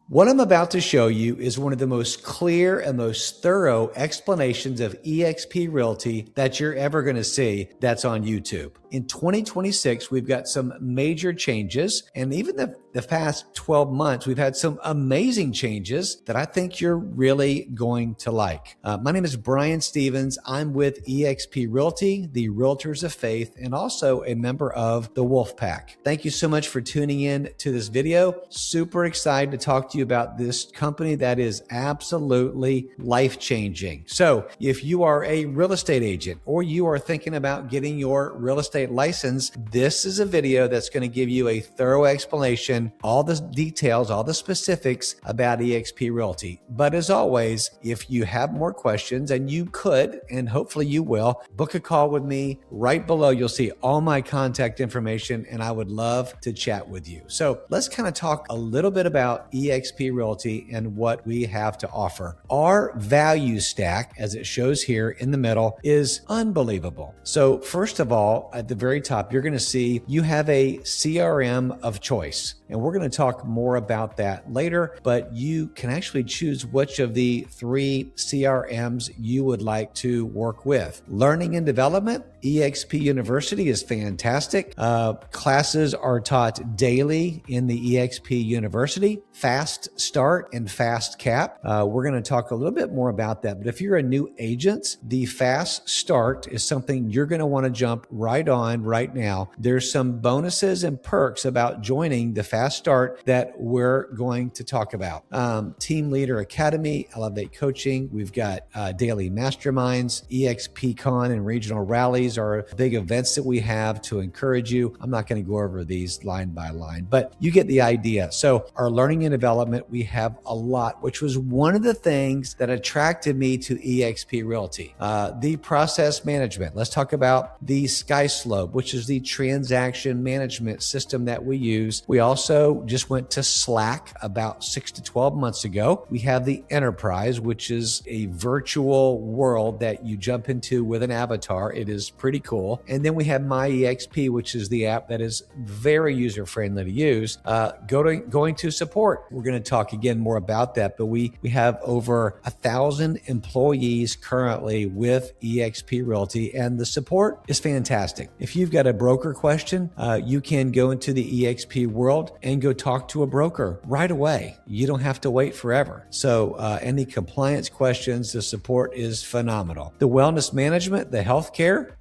What I'm about to show you is one of the most clear and most thorough explanations of EXP Realty that you're ever going to see that's on YouTube. In 2026, we've got some major changes, and even the past 12 months, we've had some amazing changes that I think you're really going to like. My name is Brian Stevens. I'm with EXP Realty, the Realtors of Faith, and also a member of the Wolf Pack. Thank you so much for tuning in to this video. Super excited to talk to you about this company that is absolutely life-changing. So if you are a real estate agent or you are thinking about getting your real estate license, this is a video that's going to give you a thorough explanation, all the details, all the specifics about EXP Realty. But as always, if you have more questions, and you could, and hopefully you will, book a call with me. Right below, you'll see all my contact information, and I would love to chat with you. So let's kind of talk a little bit about EXP Realty and what we have to offer. Our value stack, as it shows here in the middle, is unbelievable. So first of all, at the very top, you're going to see you have a CRM of choice. And we're going to talk more about that later, but you can actually choose which of the 3 CRMs you would like to work with. Learning and development, EXP University is fantastic. Classes are taught daily in the EXP University. Fast Start and Fast Cap. We're going to talk a little bit more about that, but if you're a new agent, the Fast Start is something you're going to want to jump right on right now. There's some bonuses and perks about joining the Fast Start that we're going to talk about. Team Leader Academy, Elevate Coaching. We've got daily masterminds, EXP Con and regional rallies are big events that we have to encourage you. I'm not going to go over these line by line, but you get the idea. So our learning and development, we have a lot, which was one of the things that attracted me to EXP Realty. The process management. Let's talk about the SkySlope, which is the transaction management system that we use. We also just went to Slack about 6 to 12 months ago. We have the Enterprise, which is a virtual world that you jump into with an avatar. It is pretty cool. And then we have My EXP, which is the app that is very user-friendly to use. Going to support. We're going to talk again more about that, but we have over 1,000 employees currently with EXP Realty, and the support is fantastic. If you've got a broker question, you can go into the EXP world and go talk to a broker right away. You don't have to wait forever. So any compliance questions, the support is phenomenal. The wellness management, the healthcare,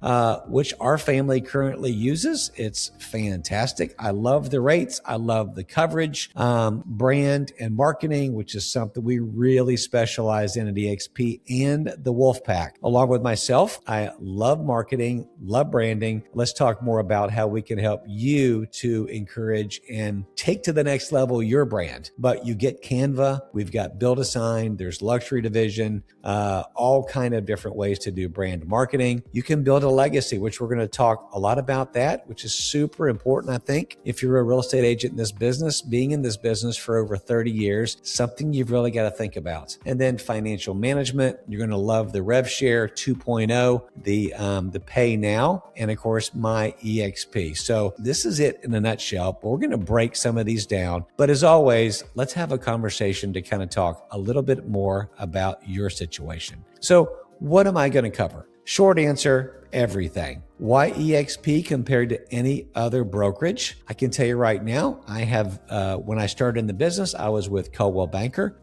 which our family currently uses, it's fantastic. I love the rates. I love the coverage, brand and marketing, which is something we really specialize in at EXP, and the Wolf Pack. Along with myself, I love marketing, love branding. Let's talk more about how we can help you to encourage and take to the next level your brand. But you get Canva, we've got Build a Sign, there's luxury division, all kind of different ways to do brand marketing. You can build a legacy, which we're going to talk a lot about that, which is super important, I think. If you're a real estate agent in this business, being in this business for over 30 years, something you've really got to think about. And then financial management, you're going to love the Rev Share 2.0, the Pay Now, and of course, My EXP. So this is it in a nutshell, but we're going to break some of these down. But as always, let's have a conversation to kind of talk a little bit more about your situation. So what am I going to cover? Short answer, everything. Why EXP compared to any other brokerage? I can tell you right now, I have, when I started in the business, I was with Coldwell Banker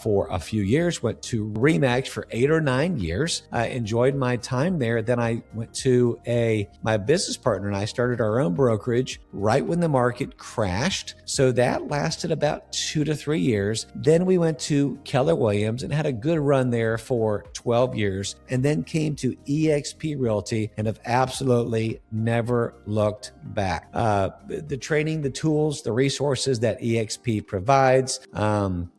for a few years, went to RE/MAX for 8 or 9 years. I enjoyed my time there. Then I went to my business partner and I started our own brokerage right when the market crashed. So that lasted about 2 to 3 years. Then we went to Keller Williams and had a good run there for 12 years, and then came to EXP Realty and have absolutely never looked back. The training, the tools, the resources that EXP provides,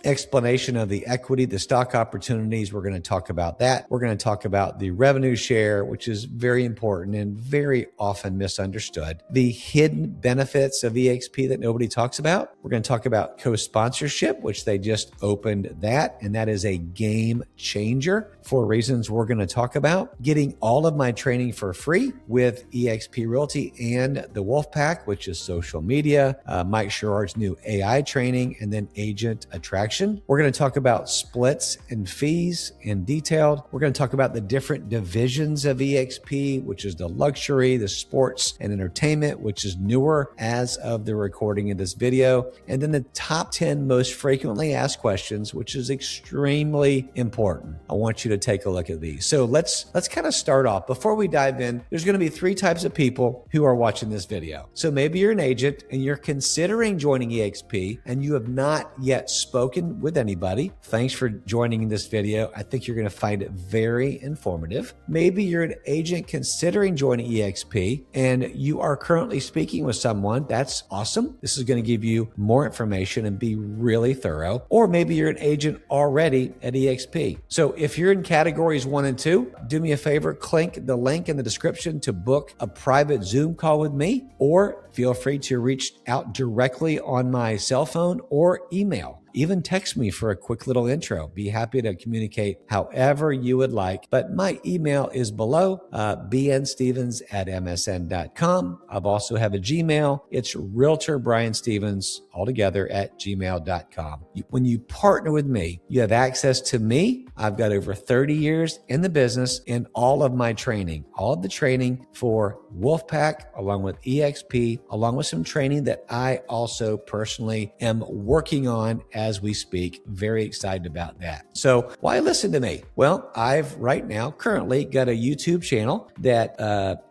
explanation of the equity, the stock opportunities. We're going to talk about that. We're going to talk about the revenue share, which is very important and very often misunderstood. The hidden benefits of EXP that nobody talks about. We're going to talk about co-sponsorship, which they just opened that, and that is a game changer for reasons we're going to talk about. Getting all of my training training for free with EXP Realty and the Wolf Pack, which is social media, Mike Sherrard's new AI training, and then agent attraction. We're going to talk about splits and fees in detail. We're going to talk about the different divisions of EXP, which is the luxury, the sports and entertainment, which is newer as of the recording of this video, and then the top 10 most frequently asked questions, which is extremely important. I want you to take a look at these. So let's kind of start off. Before we dive in, there's going to be three types of people who are watching this video. So maybe you're an agent and you're considering joining EXP and you have not yet spoken with anybody. Thanks for joining this video. I think you're going to find it very informative. Maybe you're an agent considering joining EXP and you are currently speaking with someone. That's awesome. This is going to give you more information and be really thorough. Or maybe you're an agent already at EXP. So if you're in categories 1 and 2, do me a favor, click the link in the description to book a private Zoom call with me, or feel free to reach out directly on my cell phone or email. Even text me for a quick little intro. Be happy to communicate however you would like. But my email is below, bnstevens@msn.com. I've also have a Gmail. It's Realtor Brian Stevens, altogether @gmail.com. When you partner with me, you have access to me. I've got over 30 years in the business and all of my training, all of the training for Wolfpack, along with EXP, along with some training that I also personally am working on as we speak. Very excited about that. So why listen to me? Well, I've right now currently got a YouTube channel that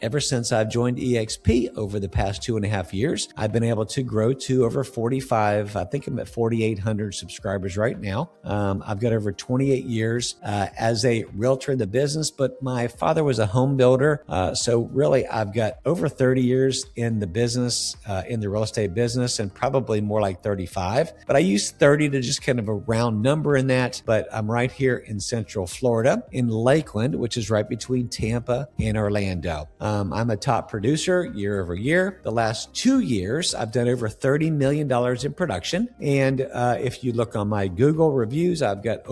ever since I've joined EXP over the past 2.5 years, I've been able to grow to over 45. I think I'm at 4,800 subscribers right now. I've got over 28 years as a realtor in the business, but my father was a home builder. So really I've got over 30 years in the business, in the real estate business, and probably more like 35. But I use 30 to just kind of a round number in that. But I'm right here in Central Florida, in Lakeland, which is right between Tampa and Orlando. I'm a top producer year over year. The last 2 years, I've done over $30 million in production. And if you look on my Google reviews, I've got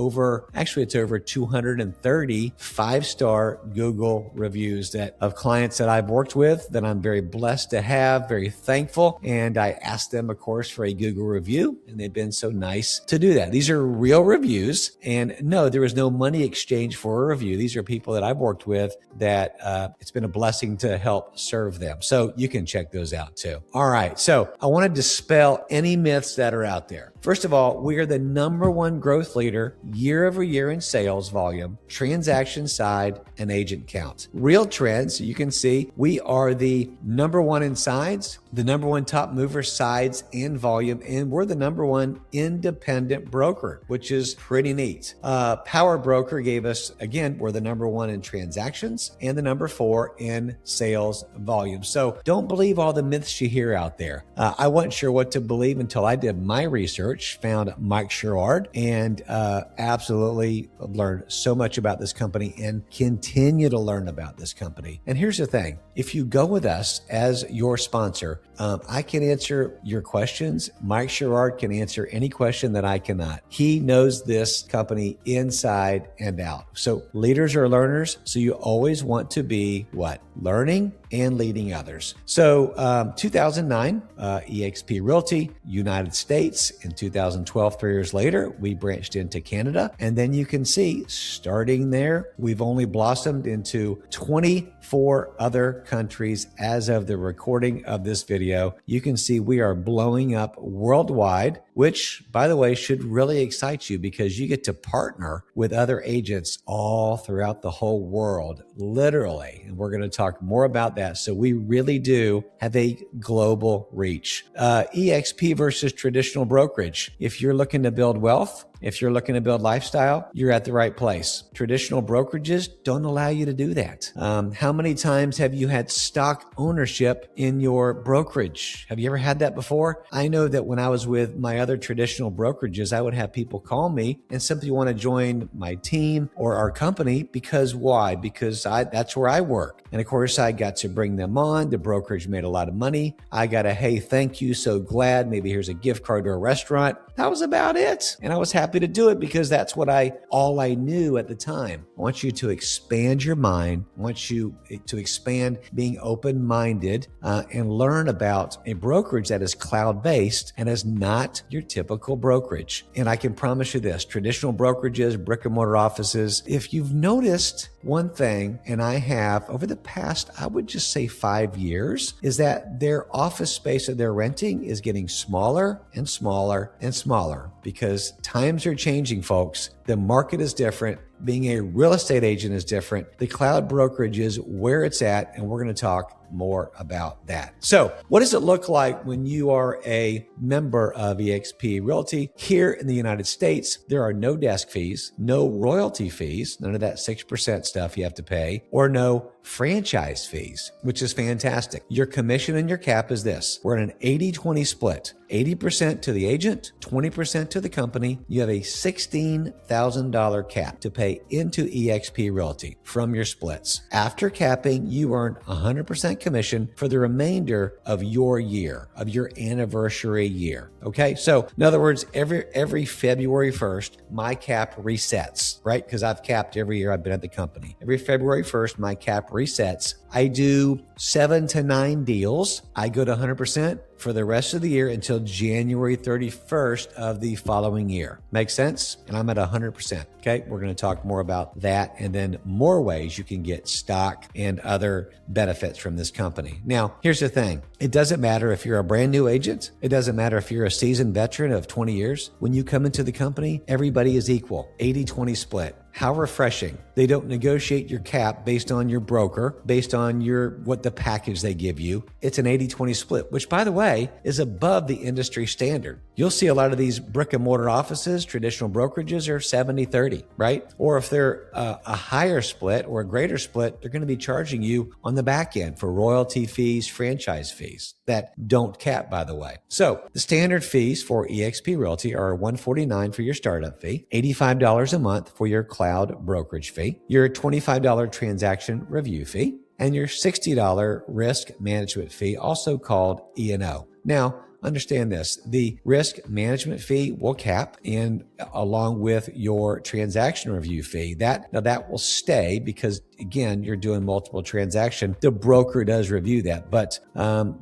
it's over 230 5-star Google reviews of clients that I've worked with that I'm very blessed to have, very thankful. And I asked them, of course, for a Google review, and they've been so nice to do that. These are real reviews, and no, there is no money exchange for a review. These are people that I've worked with that it's been a blessing to help serve them. So you can check those out too. All right. So I want to dispel any myths that are out there. First of all, we are the #1 growth leader year over year in sales volume, transaction side, and agent count. Real trends, you can see we are the #1 in sides, the #1 top mover sides and volume, and we're the #1 independent broker, which is pretty neat. Power Broker gave us, again, we're the #1 in transactions and the #4 in sales volume. So don't believe all the myths you hear out there. I wasn't sure what to believe until I did my research, found Mike Sherrard, and absolutely learned so much about this company and continue to learn about this company. And here's the thing. If you go with us as your sponsor, I can answer your questions. Mike Sherrard can answer any question that I cannot. He knows this company inside and out. So leaders are learners. So you always want to be what? Learning and leading others. So 2009, EXP Realty, United States. In 2012, 3 years later, we branched into Canada. And then you can see, starting there, we've only blossomed into 24 other countries as of the recording of this video. You can see we are blowing up worldwide, which, by the way, should really excite you because you get to partner with other agents all throughout the whole world, literally. And we're going to talk more about that. So we really do have a global reach. EXP versus traditional brokerage. If you're looking to build wealth, if you're looking to build lifestyle, you're at the right place. Traditional brokerages don't allow you to do that. How many times have you had stock ownership in your brokerage? Have you ever had that before? I know that when I was with my other traditional brokerages, I would have people call me and simply want to join my team or our company because why? Because that's where I work. And of course, I got to bring them on. The brokerage made a lot of money. I got a, hey, thank you, so glad. Maybe here's a gift card to a restaurant. That was about it. And I was happy to do it because that's what all I knew at the time. I want you to expand your mind. I want you to expand being open-minded and learn about a brokerage that is cloud-based and is not your typical brokerage. And I can promise you this, traditional brokerages, brick and mortar offices, if you've noticed one thing, and I have over the past, I would just say 5 years, is that their office space that they're renting is getting smaller and smaller and smaller because times are changing, folks. The market is different. Being a real estate agent is different. The cloud brokerage is where it's at, and we're going to talk more about that. So what does it look like when you are a member of EXP Realty? Here in the United States, there are no desk fees, no royalty fees, none of that 6% stuff you have to pay, or no franchise fees, which is fantastic. Your commission and your cap is this. We're in an 80-20 split. 80% to the agent, 20% to the company. You have a $16,000 cap to pay into EXP Realty from your splits. After capping, you earn 100% commission for the remainder of your year, of your anniversary year. Okay. So in other words, every February 1st, my cap resets, right? Because I've capped every year I've been at the company. Every February 1st, my cap resets. I do 7 to 9 deals. I go to 100% for the rest of the year until January 31st of the following year. Makes sense? And I'm at 100%. Okay. We're going to talk more about that and then more ways you can get stock and other benefits from this company. Now, here's the thing. It doesn't matter if you're a brand new agent. It doesn't matter if you're a seasoned veteran of 20 years. When you come into the company, everybody is equal. 80-20 split. How refreshing. They don't negotiate your cap based on your broker, based on what the package they give you. It's an 80-20 split, which by the way, is above the industry standard. You'll see a lot of these brick and mortar offices, traditional brokerages are 70-30, right? Or if they're a higher split or a greater split, they're going to be charging you on the back end for royalty fees, franchise fees that don't cap, by the way. So the standard fees for EXP Realty are $149 for your startup fee, $85 a month for your cloud brokerage fee, your $25 transaction review fee, and your $60 risk management fee, also called E&O. Now, understand this, the risk management fee will cap and along with your transaction review fee. That will stay because again, you're doing multiple transactions. The broker does review that, but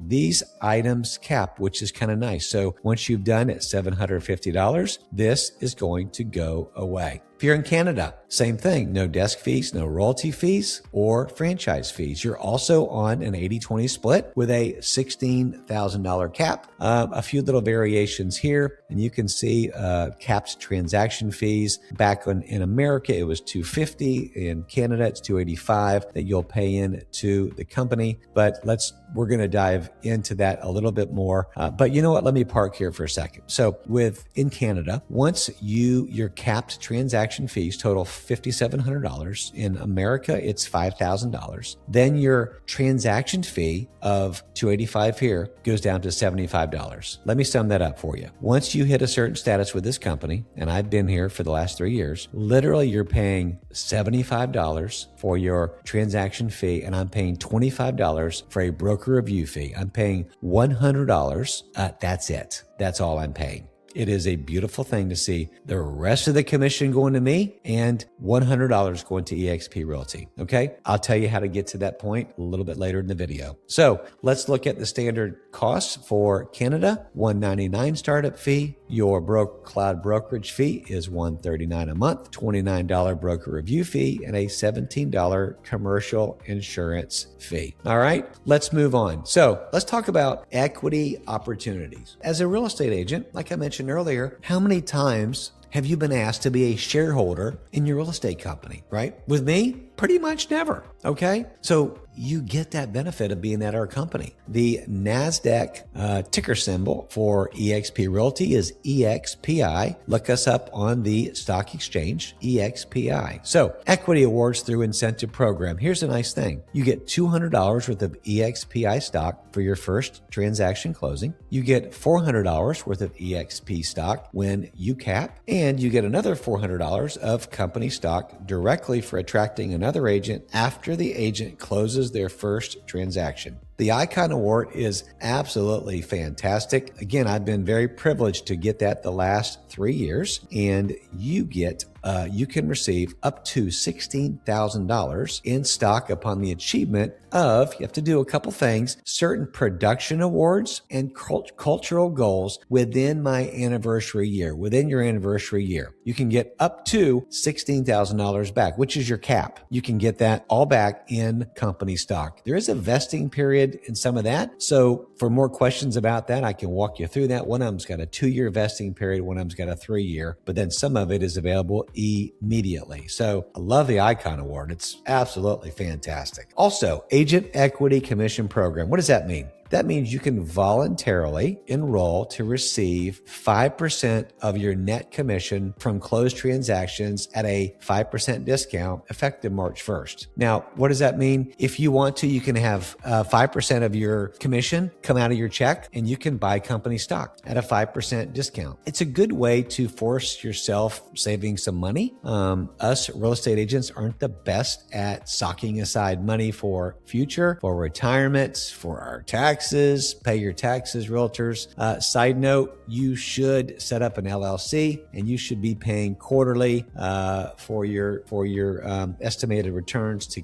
these items cap, which is kind of nice. So once you've done it, $750, this is going to go away. If you're in Canada, same thing, no desk fees, no royalty fees or franchise fees. You're also on an 80-20 split with a $16,000 cap. A few little variations here, and you can see capped transaction fees. Back in America, it was $250. In Canada, it's $285 that you'll pay in to the company. But we're going to dive into that a little bit more. But you know what? Let me park here for a second. So in Canada, once your capped transaction fees total $5,700. In America, it's $5,000. Then your transaction fee of $285 here goes down to $75. Let me sum that up for you. Once you hit a certain status with this company, and I've been here for the last 3 years, literally you're paying $75 for your transaction fee, and I'm paying $25 for a broker review fee. I'm paying $100. That's it. That's all I'm paying. It is a beautiful thing to see the rest of the commission going to me and $100 going to EXP Realty. Okay. I'll tell you how to get to that point a little bit later in the video. So let's look at the standard costs for Canada. $199 startup fee. Your cloud brokerage fee is $139 a month, $29 broker review fee, and a $17 commercial insurance fee. All right, let's move on. So let's talk about equity opportunities. As a real estate agent, like I mentioned earlier, how many times have you been asked to be a shareholder in your real estate company, right? With me, Pretty much never. Okay. So you get that benefit of being at our company. The NASDAQ ticker symbol for EXP Realty is EXPI. Look us up on the stock exchange, EXPI. So equity awards through incentive program. Here's a nice thing. You get $200 worth of EXPI stock for your first transaction closing. You get $400 worth of EXP stock when you cap, and you get another $400 of company stock directly for attracting another agent after the agent closes their first transaction. The Icon Award is absolutely fantastic. Again, I've been very privileged to get that the last 3 years, and you can receive up to $16,000 in stock upon the achievement of, you have to do a couple things, certain production awards and cultural goals within my anniversary year. Within your anniversary year, you can get up to $16,000 back, which is your cap. You can get that all back in company stock. There is a vesting period in some of that. So for more questions about that, I can walk you through that. One of them's got a 2-year vesting period. One of them's got a 3-year, but then some of it is available immediately. So I love the Icon Award. It's absolutely fantastic. Also, Agent Equity Commission Program. What does that mean? That means you can voluntarily enroll to receive 5% of your net commission from closed transactions at a 5% discount effective March 1st. Now, what does that mean? If you want to, you can have 5% of your commission come out of your check and you can buy company stock at a 5% discount. It's a good way to force yourself saving some money. Us real estate agents aren't the best at socking aside money for future, for retirements, for our taxes, pay your taxes, realtors. Side note, you should set up an LLC and you should be paying quarterly for your estimated returns.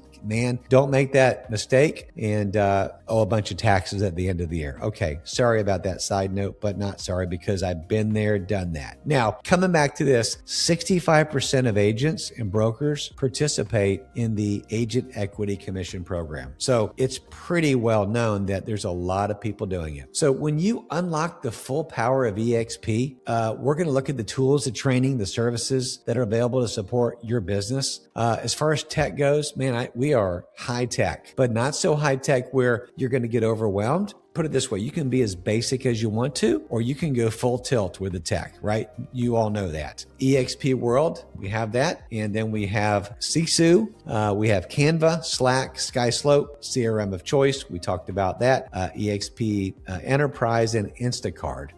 Don't make that mistake and owe a bunch of taxes at the end of the year. Okay, sorry about that side note, but not sorry because I've been there, done that. Now, coming back to this, 65% of agents and brokers participate in the Agent Equity Commission Program. So it's pretty well known that there's a lot of people doing it. So when you unlock the full power of EXP, we're going to look at the tools, the training, the services that are available to support your business. As far as tech goes, man, we are high tech, but not so high tech where you're going to get overwhelmed. Put it this way, you can be as basic as you want to, or you can go full tilt with the tech, right? You all know that. EXP World, we have that. And then we have Sisu, we have Canva, Slack, SkySlope, CRM of choice. We talked about that. EXP Enterprise and Instacard.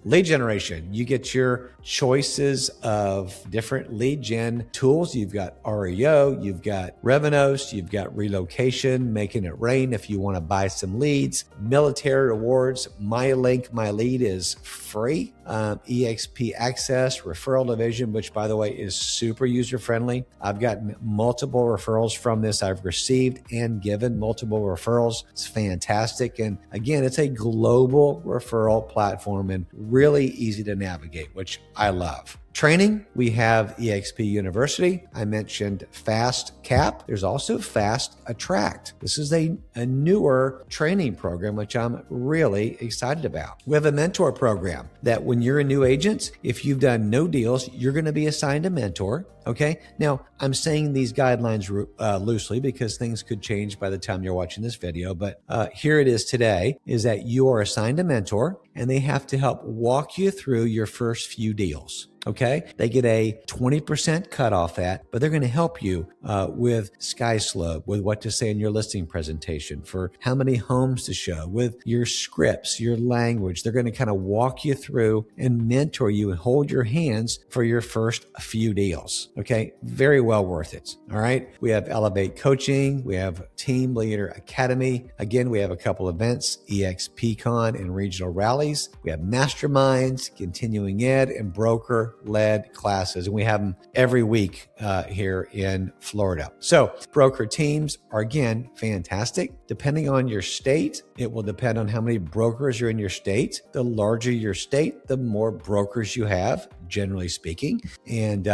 Lead generation, you get your choices of different lead gen tools. You've got REO, you've got Revenos, you've got relocation, making it rain if you want to buy some leads. Military rewards, my link, my lead is free. EXP Access, referral division, which by the way is super user friendly. I've gotten multiple referrals from this. I've received and given multiple referrals. It's fantastic. And again, it's a global referral platform and really easy to navigate, which I love. Training, we have EXP University. I mentioned Fast Cap. There's also Fast Attract. This is a newer training program, which I'm really excited about. We have a mentor program that when you're a new agent, if you've done no deals, you're going to be assigned a mentor. Okay. Now, I'm saying these guidelines loosely because things could change by the time you're watching this video. But here it is today, is that you are assigned a mentor and they have to help walk you through your first few deals. Okay. They get a 20% cut off that, but they're going to help you with SkySlope, with what to say in your listing presentation, for how many homes to show, with your scripts, your language. They're going to kind of walk you through and mentor you and hold your hands for your first few deals. Okay. Very well worth it. All right. We have Elevate Coaching. We have Team Leader Academy. Again, we have a couple events, EXPCon and regional rallies. We have masterminds, continuing ed, and broker-led classes. And we have them every week here in Florida. So broker teams are, again, fantastic. Depending on your state, it will depend on how many brokers are in your state. The larger your state, the more brokers you have. generally speaking. And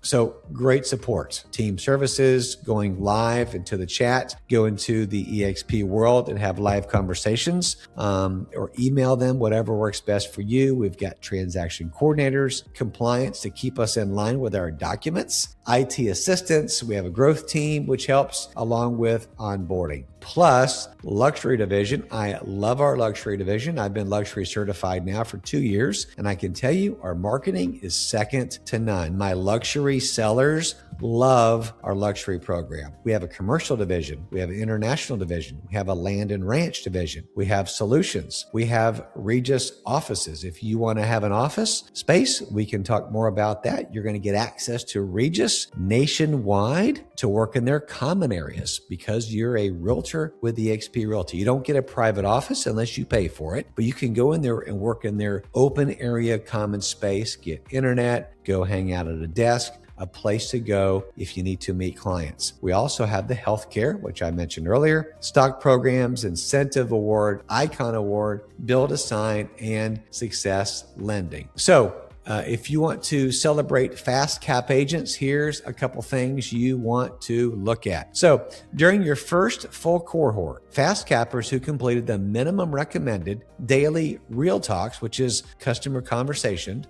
so great support. Team services, going live into the chat, go into the EXP world and have live conversations, or email them, whatever works best for you. We've got transaction coordinators, compliance to keep us in line with our documents, IT assistance. We have a growth team, which helps along with onboarding. Plus, luxury division. I love our luxury division. I've been luxury certified now for 2 years, and I can tell you our marketing is second to none. My luxury sellers love our luxury program. We have a commercial division. We have an international division. We have a land and ranch division. We have solutions. We have Regus offices. If you want to have an office space, we can talk more about that. You're going to get access to Regus nationwide to work in their common areas because you're a realtor with EXP Realty. You don't get a private office unless you pay for it, but you can go in there and work in their open area common space, get internet, go hang out at a desk, a place to go if you need to meet clients. We also have the healthcare, which I mentioned earlier, stock programs, incentive award, icon award, build a sign, and success lending. So if you want to celebrate fast cap agents, here's a couple things you want to look at. So during your first full cohort, fast cappers who completed the minimum recommended daily real talks, which is customer conversations,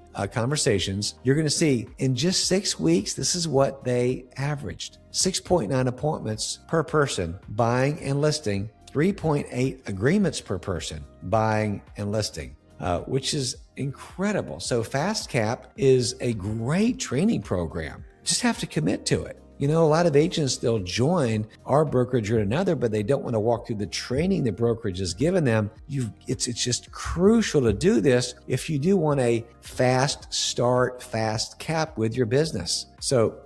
you're going to see in just 6 weeks, this is what they averaged. 6.9 appointments per person buying and listing, 3.8 agreements per person buying and listing. Which is incredible. So Fast Cap is a great training program. Just have to commit to it. You know, a lot of agents, they'll join our brokerage or another, but they don't want to walk through the training the brokerage has given them. It's just crucial to do this if you do want a fast start, fast cap with your business. So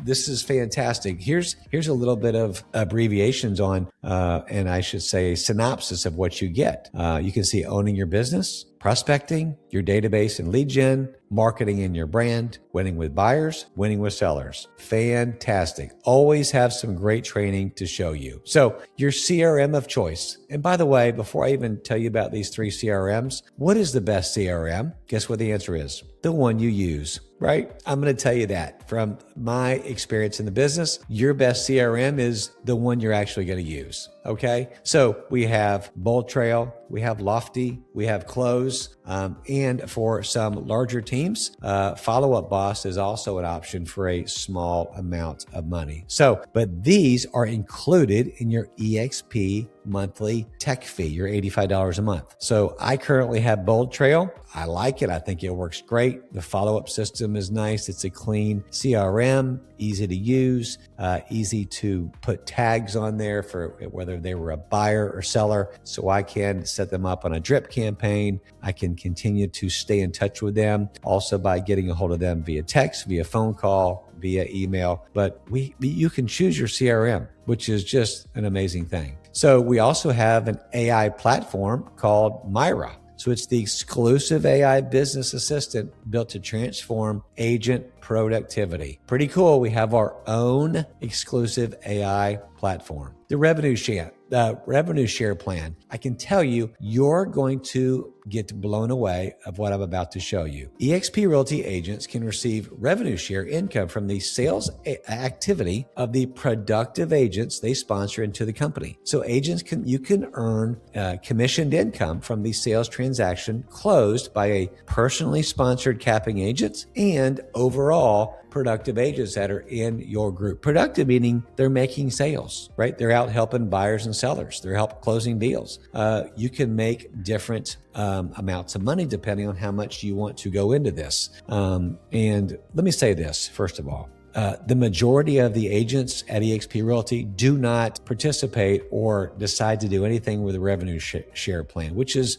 this is fantastic. Here's a little bit of abbreviations on, and I should say a synopsis of what you get. You can see owning your business, prospecting, your database and lead gen, marketing in your brand, winning with buyers, winning with sellers. Fantastic. Always have some great training to show you. So your CRM of choice. And by the way, before I even tell you about these 3 CRMs, what is the best CRM? Guess what the answer is? The one you use, right? I'm going to tell you that from my experience in the business, your best CRM is the one you're actually going to use. Okay. So we have Bold Trail, we have Lofty, we have Close, and for some larger teams, Follow Up Boss is also an option for a small amount of money. So, but these are included in your EXP monthly tech fee, your $85 a month. So I currently have Bold Trail. I like it. I think it works great. The follow-up system is nice. It's a clean CRM, easy to use, easy to put tags on there for whether they were a buyer or seller. So I can set them up on a drip campaign. I can continue to stay in touch with them also by getting a hold of them via text, via phone call, via email. But you can choose your CRM, which is just an amazing thing. So we also have an AI platform called Myra. So it's the exclusive AI business assistant built to transform agent productivity. Pretty cool. We have our own exclusive AI platform. The revenue share plan. I can tell you, you're going to get blown away of what I'm about to show you. EXP Realty agents can receive revenue share income from the sales activity of the productive agents they sponsor into the company. So you can earn commissioned income from the sales transaction closed by a personally sponsored capping agent and overall productive agents that are in your group. Productive meaning they're making sales, right? They're out helping buyers and sellers. They're helping closing deals. You can make different amounts of money depending on how much you want to go into this. And let me say this, first of all. The majority of the agents at EXP Realty do not participate or decide to do anything with a revenue share plan, which is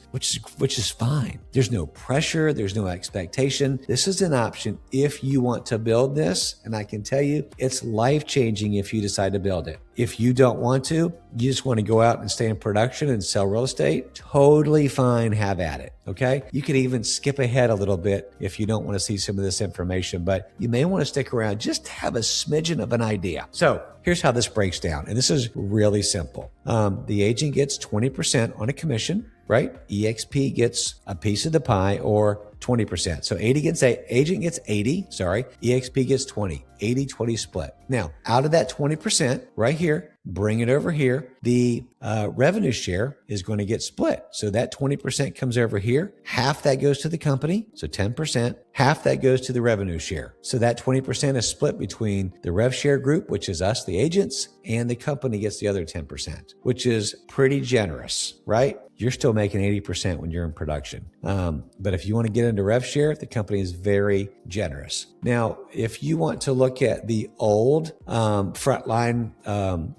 fine. There's no pressure. There's no expectation. This is an option if you want to build this. And I can tell you it's life-changing if you decide to build it. If you don't want to, you just want to go out and stay in production and sell real estate, totally fine, have at it, okay? You could even skip ahead a little bit if you don't want to see some of this information, but you may want to stick around just to have a smidgen of an idea. So here's how this breaks down, and this is really simple. The agent gets 20% on a commission, right? EXP gets a piece of the pie, or 20%. So agent gets 80, EXP gets 20, 80-20 split. Now, out of that 20% right here, bring it over here, the revenue share is going to get split. So that 20% comes over here. Half that goes to the company, so 10%. Half that goes to the revenue share. So that 20% is split between the rev share group, which is us, the agents, and the company gets the other 10%, which is pretty generous, right? You're still making 80% when you're in production. But if you want to get into rev share, the company is very generous. Now, if you want to look at the old frontline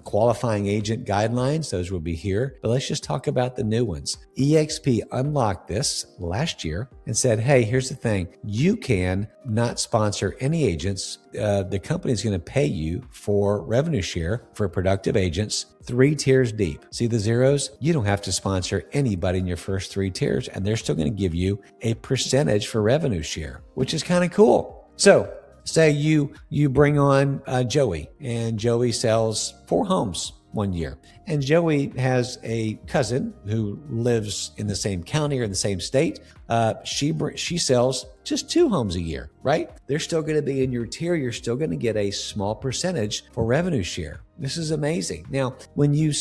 qualifying agent guidelines, those will be here. But let's just talk about the new ones. EXP unlocked this last year and said, hey, here's the thing. You can not sponsor any agents. The company is going to pay you for revenue share for productive agents 3 tiers deep. See the zeros? You don't have to sponsor anybody in your first 3 tiers, and they're still going to give you a percentage for revenue share, which is kind of cool. So say you bring on Joey, and Joey sells 4 homes one year. And Joey has a cousin who lives in the same county or in the same state. She sells just 2 homes a year, right? They're still going to be in your tier. You're still going to get a small percentage for revenue share. This is amazing. Now, when you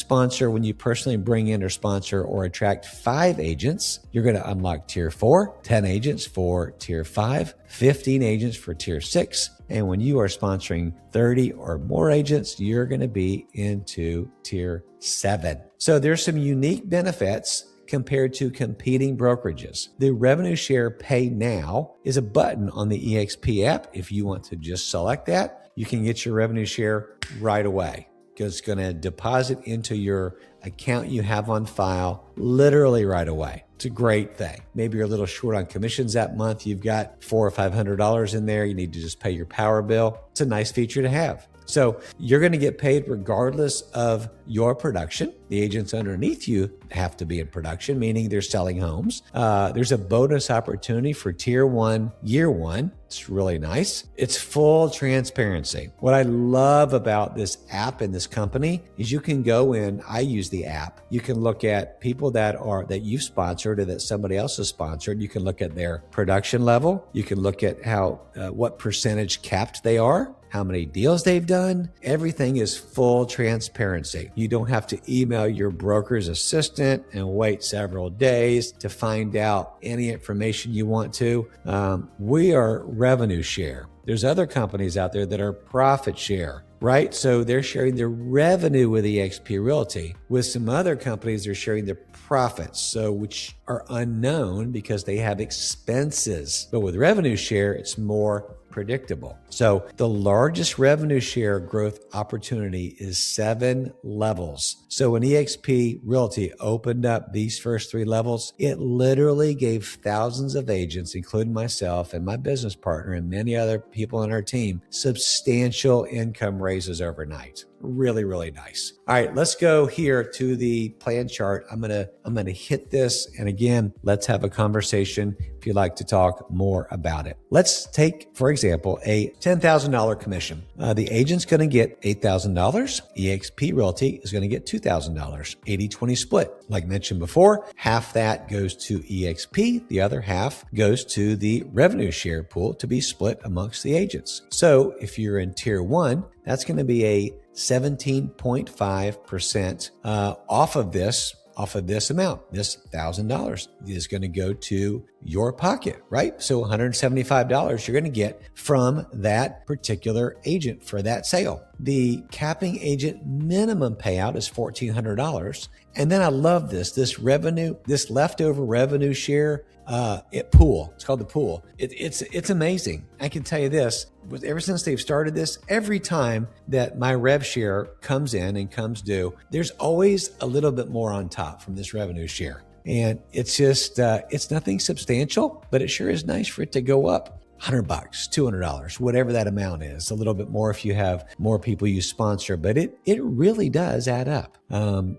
personally bring in or sponsor or attract 5 agents, you're going to unlock tier 4, 10 agents for tier 5, 15 agents for tier 6. And when you are sponsoring 30 or more agents, you're going to be into tier 7. So there's some unique benefits compared to competing brokerages. The revenue share pay now is a button on the EXP app. If you want to just select that, you can get your revenue share right away, because it's going to deposit into your account you have on file literally right away. It's a great thing. Maybe you're a little short on commissions that month. You've got $400 or $500 in there. You need to just pay your power bill. It's a nice feature to have. So you're going to get paid regardless of your production. The agents underneath you have to be in production, meaning they're selling homes. There's a bonus opportunity for tier 1, year 1. It's really nice. It's full transparency. What I love about this app and this company is you can go in, I use the app. You can look at people that you've sponsored or that somebody else has sponsored. You can look at their production level. You can look at what percentage capped they are, how many deals they've done. Everything is full transparency. You don't have to email your broker's assistant and wait several days to find out any information you want to. We are revenue share. There's other companies out there that are profit share, right? So they're sharing their revenue with eXp Realty. With some other companies, they're sharing their profits, which are unknown because they have expenses. But with revenue share, it's more predictable. So the largest revenue share growth opportunity is 7 levels. So when eXp Realty opened up these first 3 levels, it literally gave thousands of agents, including myself and my business partner and many other people on our team, substantial income raises overnight. Really, really nice. All right, let's go here to the plan chart. I'm gonna hit this, and again, let's have a conversation if you'd like to talk more about it. Let's take, for example, a $10,000 commission. The agent's going to get $8,000. eXp Realty is going to get $2,000. 80-20 split. Like mentioned before, half that goes to eXp. The other half goes to the revenue share pool to be split amongst the agents. So if you're in tier 1, that's going to be a 17.5% off of this amount. This $1,000 is going to go to your pocket, right? So $175 you're going to get from that particular agent for that sale. The capping agent minimum payout is $1,400. And then I love this leftover revenue share pool. It's called the pool. It's amazing. I can tell you this, ever since they've started this, every time that my rev share comes in and comes due, there's always a little bit more on top from this revenue share. And it's just, it's nothing substantial, but it sure is nice for it to go up. $100, $200, whatever that amount is, a little bit more if you have more people you sponsor, but it really does add up.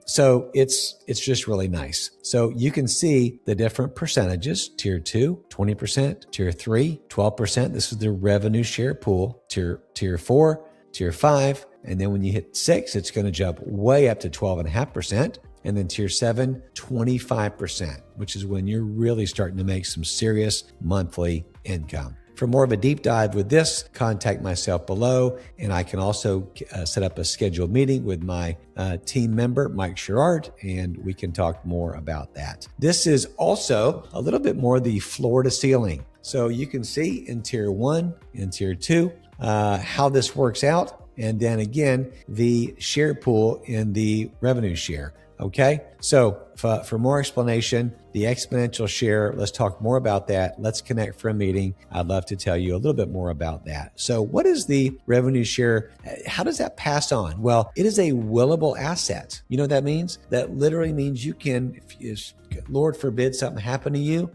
So it's just really nice. So you can see the different percentages: tier 2, 20%, tier 3, 12%. This is the revenue share pool, tier 4, tier 5. And then when you hit 6, it's going to jump way up to 12.5%. And then tier 7, 25%, which is when you're really starting to make some serious monthly income. For more of a deep dive with this, contact myself below, and I can also set up a scheduled meeting with my team member, Mike Sherrard, and we can talk more about that. This is also a little bit more the floor to ceiling. So you can see in tier 1 and tier 2 how this works out. And then again, the share pool in the revenue share. Okay, so for more explanation, the exponential share, let's talk more about that. Let's connect for a meeting. I'd love to tell you a little bit more about that. So what is the revenue share? How does that pass on? Well, it is a willable asset. You know what that means? That literally means you can, if Lord forbid something happened to you,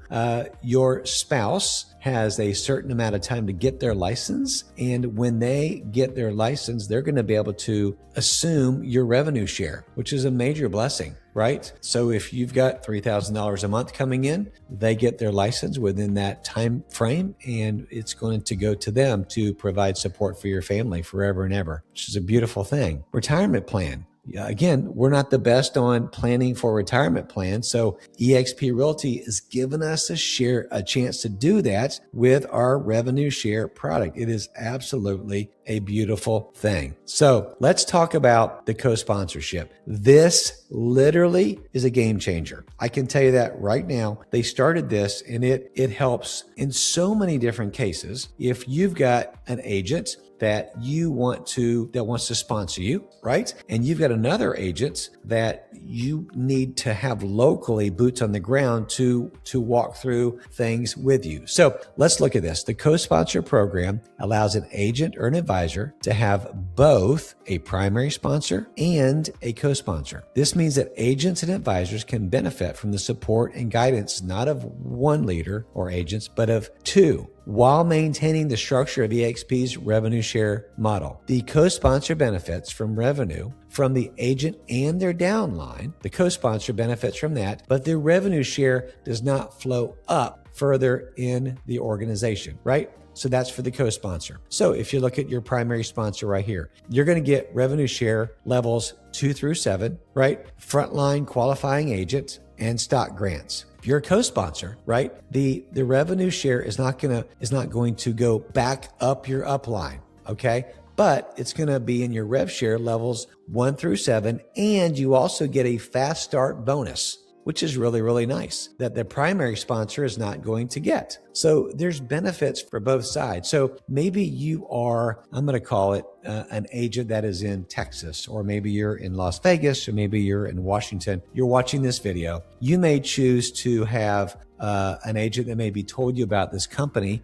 your spouse has a certain amount of time to get their license. And when they get their license, they're going to be able to assume your revenue share, which is a major blessing, right? So if you've got $3,000 a month coming in, they get their license within that time frame, and it's going to go to them to provide support for your family forever and ever, which is a beautiful thing. Retirement plan. Again, we're not the best on planning for retirement plans. So EXP Realty is giving us a chance to do that with our revenue share product. It is absolutely a beautiful thing. So let's talk about the co-sponsorship. This literally is a game changer. I can tell you that right now. They started this and it helps in so many different cases. If you've got an agent that wants to sponsor you, right? And you've got another agent that you need to have locally boots on the ground to walk through things with you. So let's look at this. The co-sponsor program allows an agent or an advisor to have both a primary sponsor and a co-sponsor. This means that agents and advisors can benefit from the support and guidance not of one leader or agents, but of two, while maintaining the structure of EXP's revenue share model. The co-sponsor benefits from revenue from the agent and their downline. The co-sponsor benefits from that, but their revenue share does not flow up further in the organization, right? So that's for the co-sponsor. So if you look at your primary sponsor right here, you're going to get revenue share levels 2 through 7, right? Frontline qualifying agent and stock grants. If you're a co-sponsor, right? The revenue share is not going to go back up your upline, okay? But it's going to be in your rev share levels 1 through 7, and you also get a fast start bonus, which is really, really nice that the primary sponsor is not going to get. So there's benefits for both sides. So maybe you are, I'm going to call it an agent that is in Texas, or maybe you're in Las Vegas, or maybe you're in Washington. You're watching this video. You may choose to have an agent that maybe told you about this company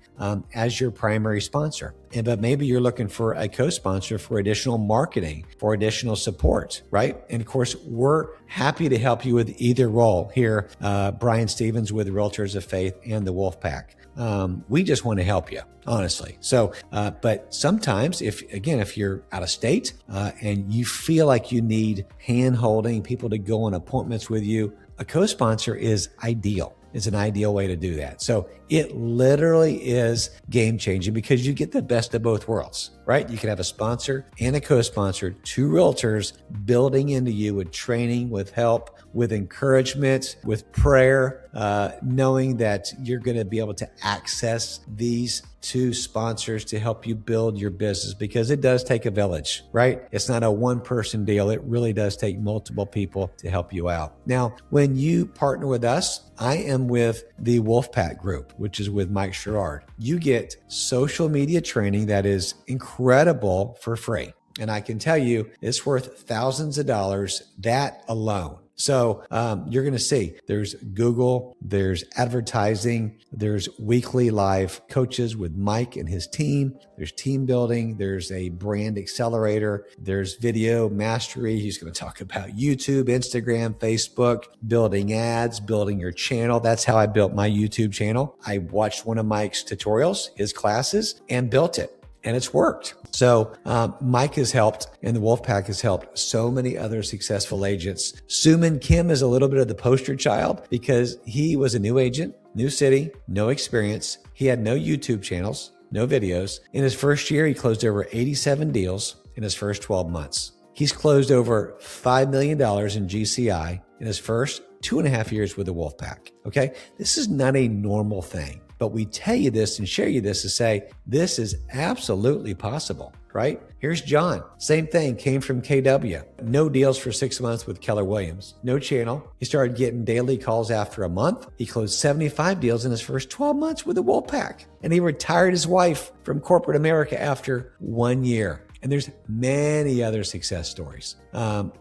as your primary sponsor. But maybe you're looking for a co-sponsor for additional marketing, for additional support, right? And of course, we're happy to help you with either role here. Brian Stevens with Realtors of Faith and the Wolf Pack. We just want to help you, honestly. So, but sometimes if you're out of state and you feel like you need hand holding, people to go on appointments with you, a co-sponsor is ideal. It's an ideal way to do that. So it literally is game changing because you get the best of both worlds, right? You can have a sponsor and a co-sponsor, two realtors building into you with training, with help, with encouragement, with prayer, knowing that you're going to be able to access these two sponsors to help you build your business, because it does take a village, right? It's not a one-person deal. It really does take multiple people to help you out. Now, when you partner with us, I am with the Wolfpack group, which is with Mike Sherrard. You get social media training that is incredible for free. And I can tell you it's worth thousands of dollars, that alone. So you're going to see there's Google, there's advertising, there's weekly live coaches with Mike and his team, there's team building, there's a brand accelerator, there's video mastery. He's going to talk about YouTube, Instagram, Facebook, building ads, building your channel. That's how I built my YouTube channel. I watched one of Mike's tutorials, his classes, and built it. And it's worked. So Mike has helped, and the Wolfpack has helped so many other successful agents. Suman Kim is a little bit of the poster child because he was a new agent, new city, no experience. He had no YouTube channels, no videos. In his first year, he closed over 87 deals in his first 12 months. He's closed over $5 million in GCI in his first 2.5 years with the Wolfpack. Okay. This is not a normal thing, but we tell you this and share you this to say, this is absolutely possible, right? Here's John. Same thing, came from KW. No deals for 6 months with Keller Williams. No channel. He started getting daily calls after a month. He closed 75 deals in his first 12 months with the Wolfpack. And he retired his wife from corporate America after 1 year. And there's many other success stories.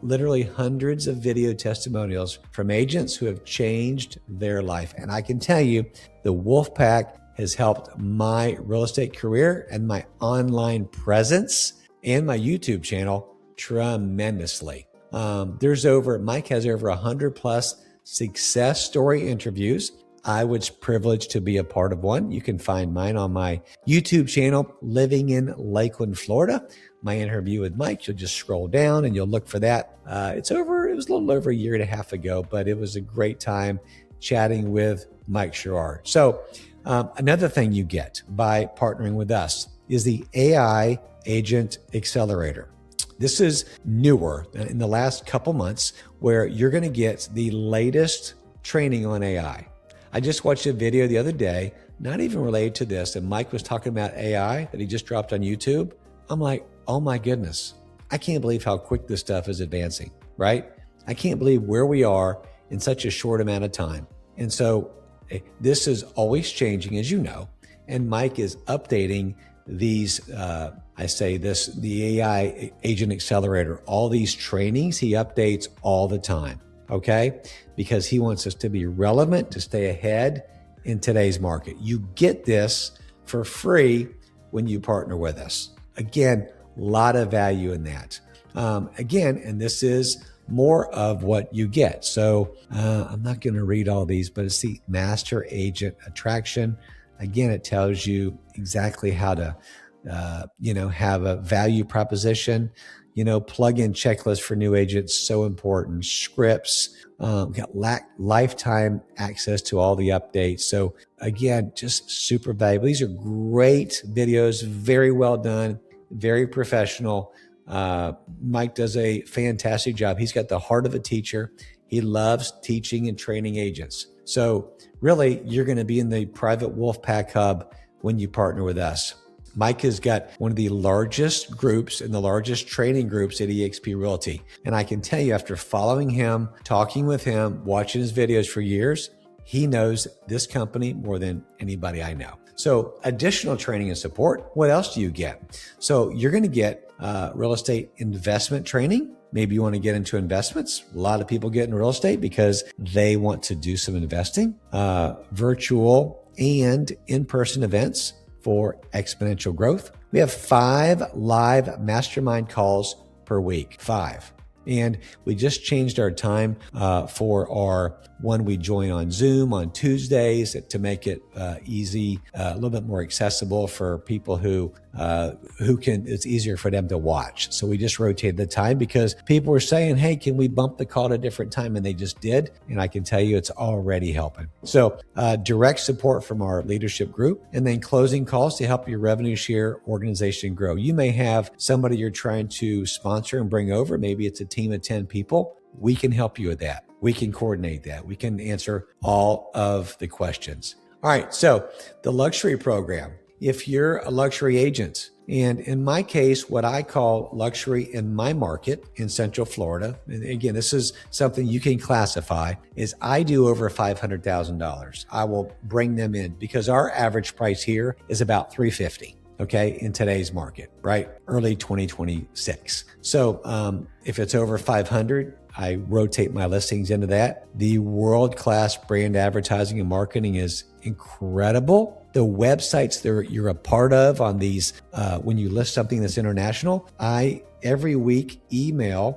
Literally hundreds of video testimonials from agents who have changed their life. And I can tell you, the Wolfpack has helped my real estate career and my online presence and my YouTube channel tremendously. Mike has over 100 plus success story interviews. I was privileged to be a part of one. You can find mine on my YouTube channel, Living in Lakeland, Florida. My interview with Mike, you'll just scroll down and you'll look for that. It was a little over 1.5 years ago, but it was a great time chatting with Mike Sherrard. So another thing you get by partnering with us is the AI Agent Accelerator. This is newer in the last couple months where you're going to get the latest training on AI. I just watched a video the other day, not even related to this, and Mike was talking about AI that he just dropped on YouTube. I'm like, oh my goodness, I can't believe how quick this stuff is advancing, right? I can't believe where we are in such a short amount of time. And so this is always changing, as you know, and Mike is updating these, the AI Agent Accelerator, all these trainings he updates all the time. Okay? Because he wants us to be relevant, to stay ahead in today's market. You get this for free when you partner with us. Again, a lot of value in that. And this is more of what you get. So I'm not going to read all these, but it's the Master Agent Attraction. Again, it tells you exactly how to, have a value proposition. Plug-in checklist for new agents, so important. Scripts, got lifetime access to all the updates. So again, just super valuable. These are great videos, very well done, very professional. Mike does a fantastic job. He's got the heart of a teacher. He loves teaching and training agents. So really, you're going to be in the private Wolfpack Hub when you partner with us. Mike has got one of the largest groups and the largest training groups at EXP Realty. And I can tell you, after following him, talking with him, watching his videos for years, he knows this company more than anybody I know. So additional training and support, what else do you get? So you're going to get real estate investment training. Maybe you want to get into investments. A lot of people get in real estate because they want to do some investing, virtual and in-person events for exponential growth. We have 5 live mastermind calls per week, 5. And we just changed our time for our one we join on Zoom on Tuesdays to make it easy, a little bit more accessible for people who can, it's easier for them to watch. So we just rotated the time because people were saying, hey, can we bump the call to a different time? And they just did. And I can tell you it's already helping. So direct support from our leadership group, and then closing calls to help your revenue share organization grow. You may have somebody you're trying to sponsor and bring over. Maybe it's a team of 10 people. We can help you with that. We can coordinate that. We can answer all of the questions. All right. So the luxury program, if you're a luxury agent, and in my case, what I call luxury in my market in Central Florida, and again, this is something you can classify, is I do over $500,000. I will bring them in because our average price here is about $350,000. Okay, in today's market, right? Early 2026. So if it's over 500, I rotate my listings into that. The world-class brand advertising and marketing is incredible. The websites that you're a part of on these, when you list something that's international, I every week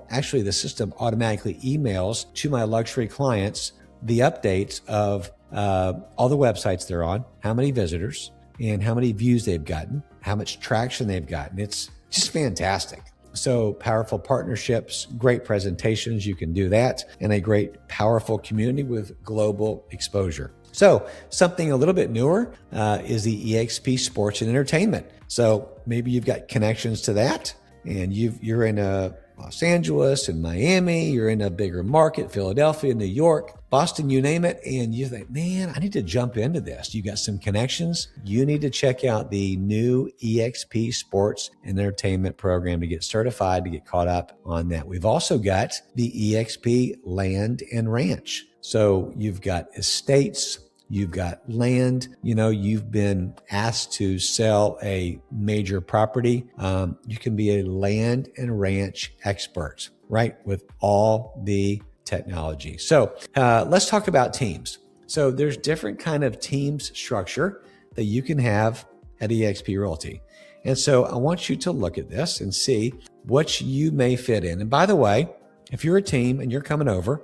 actually the system automatically emails to my luxury clients the updates of all the websites they're on, how many visitors, and how many views they've gotten, how much traction they've gotten. It's just fantastic. So powerful partnerships, great presentations, you can do that, and a great, powerful community with global exposure. So something a little bit newer is the EXP Sports and Entertainment. So maybe you've got connections to that, and you're in a Los Angeles and Miami, you're in a bigger market, Philadelphia, New York, Boston, you name it, and you think, man, I need to jump into this. You got some connections. You need to check out the new EXP Sports and Entertainment program to get certified, to get caught up on that. We've also got the EXP Land and Ranch. So you've got estates, you've got land, you've been asked to sell a major property. You can be a land and ranch expert, right? With all the technology. So let's talk about teams. So there's different kind of teams structure that you can have at EXP Realty. And so I want you to look at this and see what you may fit in. And by the way, if you're a team and you're coming over,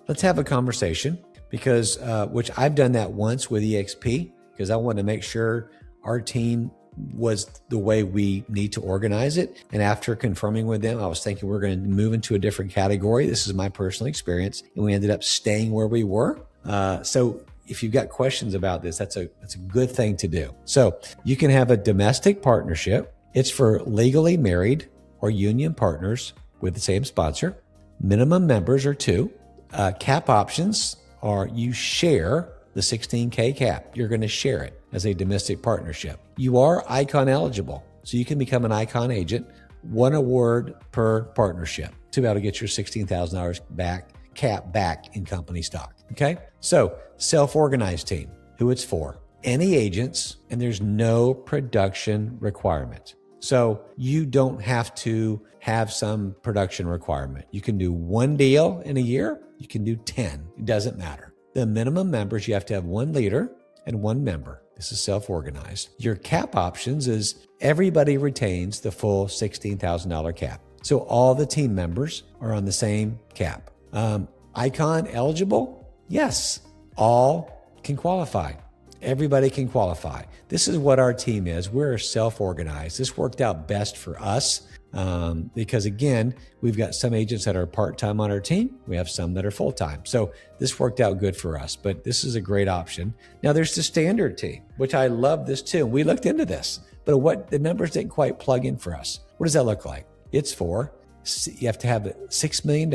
let's have a conversation, because which I've done that once with EXP, because I want to make sure our team was the way we need to organize it. And after confirming with them, I was thinking we're going to move into a different category. This is my personal experience. And we ended up staying where we were. So if you've got questions about this, that's a good thing to do. So you can have a domestic partnership. It's for legally married or union partners with the same sponsor. Minimum members are 2. Cap options are you share the 16K cap. You're going to share it as a domestic partnership. You are ICON eligible, so you can become an ICON agent. 1 award per partnership to be able to get your $16,000 back in company stock. Okay. So self-organized team, who it's for, any agents, and there's no production requirement. So you don't have to have some production requirement. You can do 1 deal in a year. You can do 10. It doesn't matter. The minimum members, you have to have 1 leader and 1 member. This is self-organized. Your cap options is everybody retains the full $16,000 cap. So all the team members are on the same cap. ICON eligible? Yes, all can qualify. Everybody can qualify. This is what our team is. We're self-organized. This worked out best for us because, again, we've got some agents that are part-time on our team. We have some that are full-time. So this worked out good for us, but this is a great option. Now, there's the standard team, which I love this too. We looked into this, but what the numbers didn't quite plug in for us. What does that look like? It's for, you have to have $6 million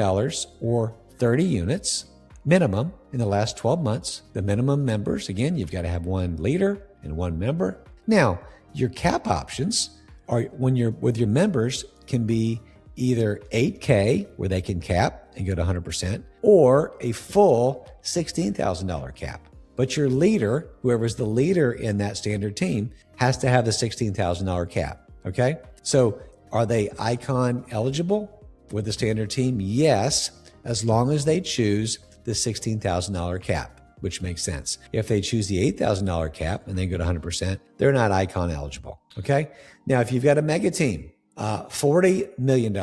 or 30 units minimum in the last 12 months. The minimum members, again, you've got to have 1 leader and 1 member. Now, your cap options are, when you're with your members, can be either 8K, where they can cap and go to 100%, or a full $16,000 cap. But your leader, whoever's the leader in that standard team, has to have the $16,000 cap. Okay. So are they ICON eligible with the standard team? Yes, as long as they choose the $16,000 cap, which makes sense. If they choose the $8,000 cap and then go to 100%, they're not ICON eligible. Okay. Now, if you've got a mega team, $40 million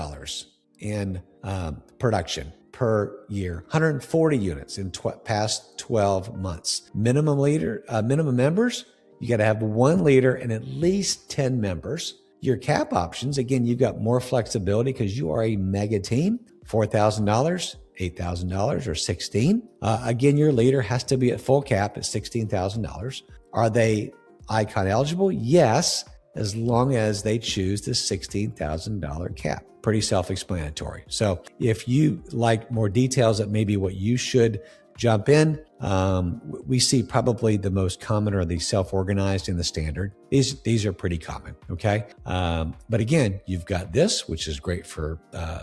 in production per year, 140 units in past 12 months. Minimum members, you got to have 1 leader and at least 10 members. Your cap options, again, you've got more flexibility because you are a mega team. $4,000, $8,000, or $16,000. Again, your leader has to be at full cap at $16,000. Are they ICON eligible? Yes, as long as they choose the $16,000 cap. Pretty self-explanatory. So if you like more details that maybe what you should jump in, we see probably the most common are the self-organized and the standard. These are pretty common, okay? But again, you've got this, which is great for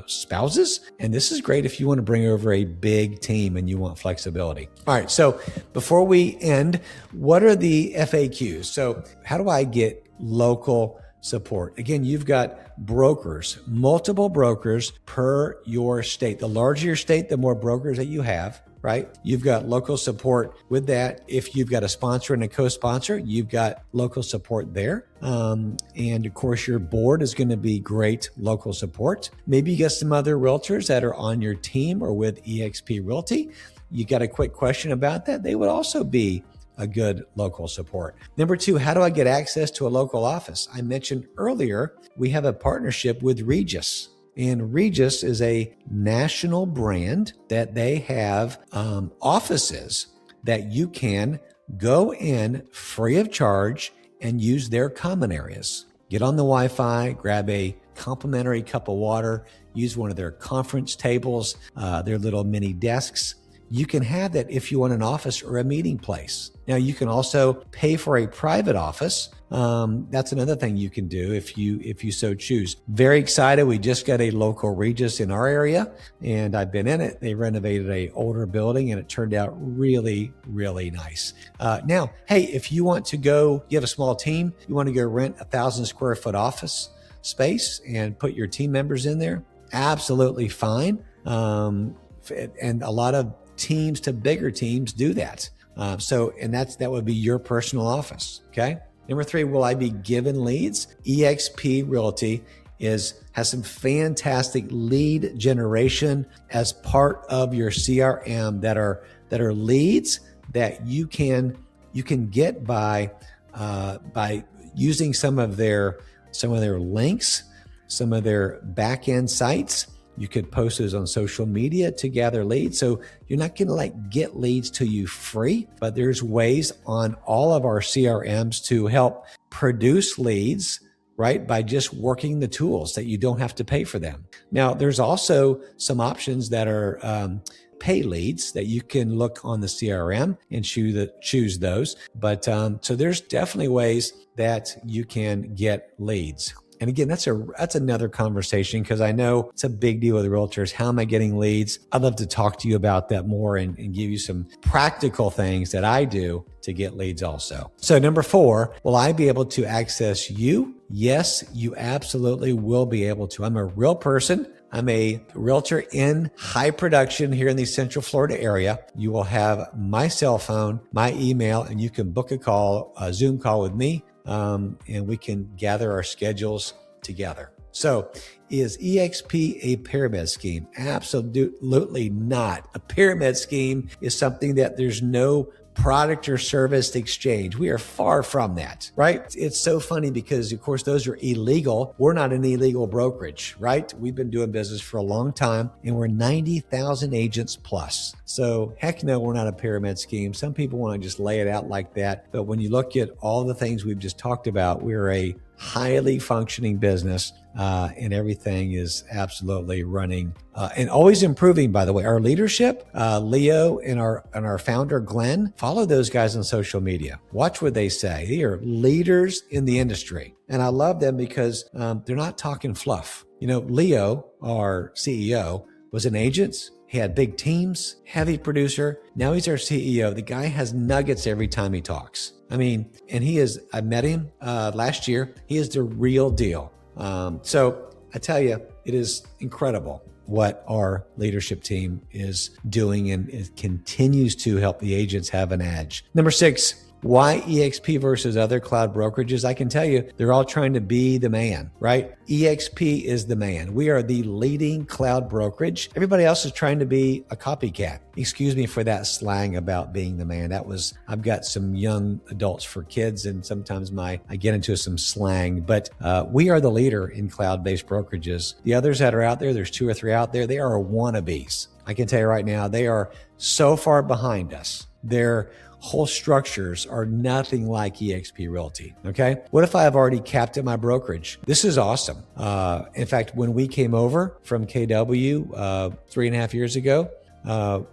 spouses, and this is great if you want to bring over a big team and you want flexibility. All right, so before we end, what are the FAQs? So how do I get local support? Again, you've got brokers, multiple brokers per your state. The larger your state, the more brokers that you have, right? You've got local support with that. If you've got a sponsor and a co-sponsor, you've got local support there. And of course, your board is going to be great local support. Maybe you got some other realtors that are on your team or with EXP Realty. You got a quick question about that. They would also be a good local support. Number 2, how do I get access to a local office? I mentioned earlier, we have a partnership with Regus. And Regus is a national brand that they have offices that you can go in free of charge and use their common areas. get on the Wi-Fi, grab a complimentary cup of water, use one of their conference tables, their little mini desks. You can have that if you want an office or a meeting place. Now, you can also pay for a private office. That's another thing you can do if you so choose. Very excited. We just got a local Regis in our area, and I've been in it. They renovated a older building, and it turned out really, really nice. Now, hey, if you want to go, you have a small team, you want to go rent 1,000 square foot office space and put your team members in there, absolutely fine. And a lot of teams to bigger teams do that. And that would be your personal office. Okay. Number 3, will I be given leads? EXP Realty has some fantastic lead generation as part of your CRM that are leads that you can get by using some of their links, some of their back end sites. You could post those on social media to gather leads. So you're not going to get leads to you free, but there's ways on all of our CRMs to help produce leads, right? By just working the tools that you don't have to pay for them. Now, there's also some options that are pay leads that you can look on the CRM and choose those. But so there's definitely ways that you can get leads. And again, that's another conversation, because I know it's a big deal with realtors. How am I getting leads? I'd love to talk to you about that more and give you some practical things that I do to get leads also. So number 4, will I be able to access you? Yes, you absolutely will be able to. I'm a real person. I'm a realtor in high production here in the Central Florida area. You will have my cell phone, my email, and you can book a Zoom call with me. And we can gather our schedules together. So is EXP a pyramid scheme? Absolutely not. A pyramid scheme is something that there's no product or service exchange. We are far from that, right? It's so funny because, of course, those are illegal. We're not an illegal brokerage, right? We've been doing business for a long time, and we're 90,000 agents plus. So heck no, we're not a pyramid scheme. Some people want to just lay it out like that. But when you look at all the things we've just talked about, we're a highly functioning business, and everything is absolutely running and always improving. By the way, our leadership, Leo and our founder Glenn, follow those guys on social media. Watch what they say. They are leaders in the industry, and I love them because they're not talking fluff. Leo, our CEO, was an agent. He had big teams, heavy producer. Now he's our CEO. The guy has nuggets every time he talks. I met him last year. He is the real deal. So I tell you, it is incredible what our leadership team is doing, and it continues to help the agents have an edge. Number 6, why EXP versus other cloud brokerages? I can tell you, they're all trying to be the man, right? EXP is the man. We are the leading cloud brokerage. Everybody else is trying to be a copycat. Excuse me for that slang about being the man. I've got some young adults for kids, and sometimes I get into some slang, but we are the leader in cloud-based brokerages. The others that are out there, there's 2 or 3 out there, they are wannabes. I can tell you right now, they are so far behind us. Their whole structures are nothing like EXP Realty. Okay. What if I have already capped at my brokerage? This is awesome. In fact, when we came over from KW 3.5 years ago,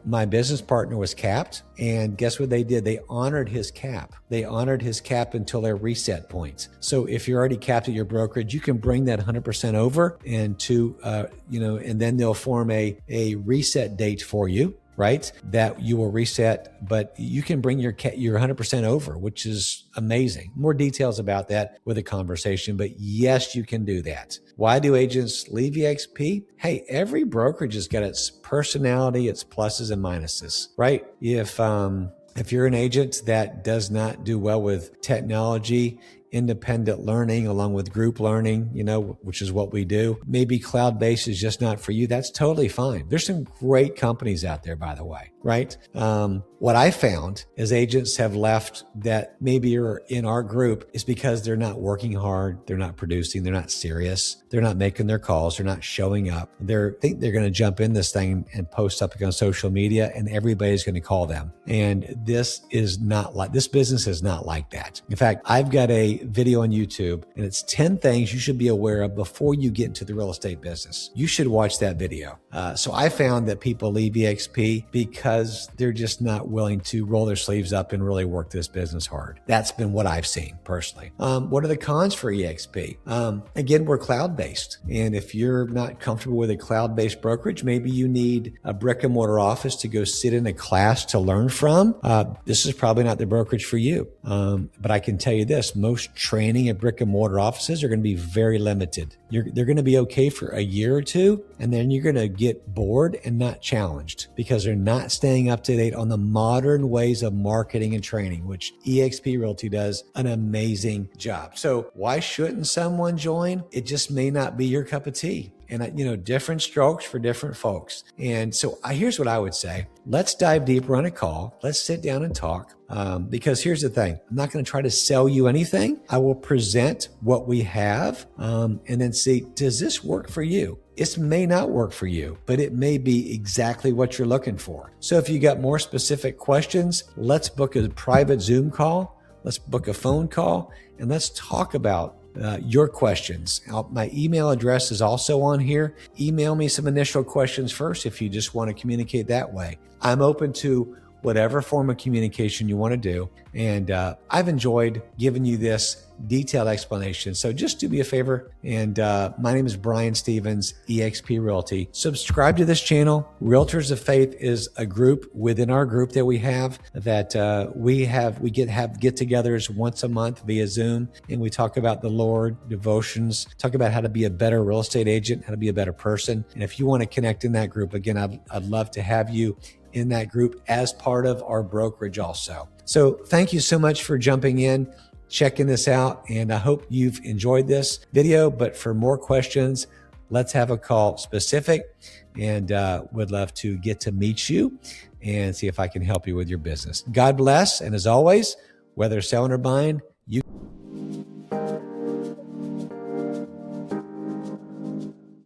my business partner was capped, and guess what they did? They honored his cap. They honored his cap until their reset points. So if you're already capped at your brokerage, you can bring that 100% over and and then they'll form a reset date for you, right? That you will reset, but you can bring your 100% over, which is amazing. More details about that with a conversation, but yes, you can do that. Why do agents leave EXP? Hey, every brokerage has got its personality, its pluses and minuses, right? If you're an agent that does not do well with technology, independent learning along with group learning, which is what we do, maybe cloud-based is just not for you. That's totally fine. There's some great companies out there, by the way, right? What I found is agents have left that maybe are in our group is because they're not working hard. They're not producing. They're not serious. They're not making their calls. They're not showing up. They think they're going to jump in this thing and post something on social media and everybody's going to call them. And this business is not like that. In fact, I've got a video on YouTube, and it's 10 things you should be aware of before you get into the real estate business. You should watch that video. So I found that people leave EXP because they're just not willing to roll their sleeves up and really work this business hard. That's been what I've seen personally. What are the cons for EXP? Again, we're cloud-based. And if you're not comfortable with a cloud-based brokerage, maybe you need a brick and mortar office to go sit in a class to learn from. This is probably not the brokerage for you. But I can tell you this, most training at brick and mortar offices are going to be very limited. They're going to be okay for a year or two, and then you're going to get bored and not challenged because they're not staying up to date on the modern ways of marketing and training, which EXP Realty does an amazing job. So why shouldn't someone join? It just may not be your cup of tea. And, different strokes for different folks. And so here's what I would say. Let's dive deeper on a call. Let's sit down and talk. Because here's the thing. I'm not going to try to sell you anything. I will present what we have and then see, does this work for you? It may not work for you, but it may be exactly what you're looking for. So if you got more specific questions, let's book a private Zoom call. Let's book a phone call and let's talk about your questions. My email address is also on here. Email me some initial questions first if you just want to communicate that way. I'm open to whatever form of communication you want to do. And I've enjoyed giving you this detailed explanation. So just do me a favor. And my name is Brian Stevens, EXP Realty. Subscribe to this channel. Realtors of Faith is a group within our group that we have we have get-togethers once a month via Zoom. And we talk about the Lord, devotions, talk about how to be a better real estate agent, how to be a better person. And if you want to connect in that group, again, I'd love to have you in that group as part of our brokerage also. So thank you so much for jumping in, checking this out, and I hope you've enjoyed this video. But for more questions, let's have a call specific, and would love to get to meet you and see if I can help you with your business. God bless, and as always, whether selling or buying,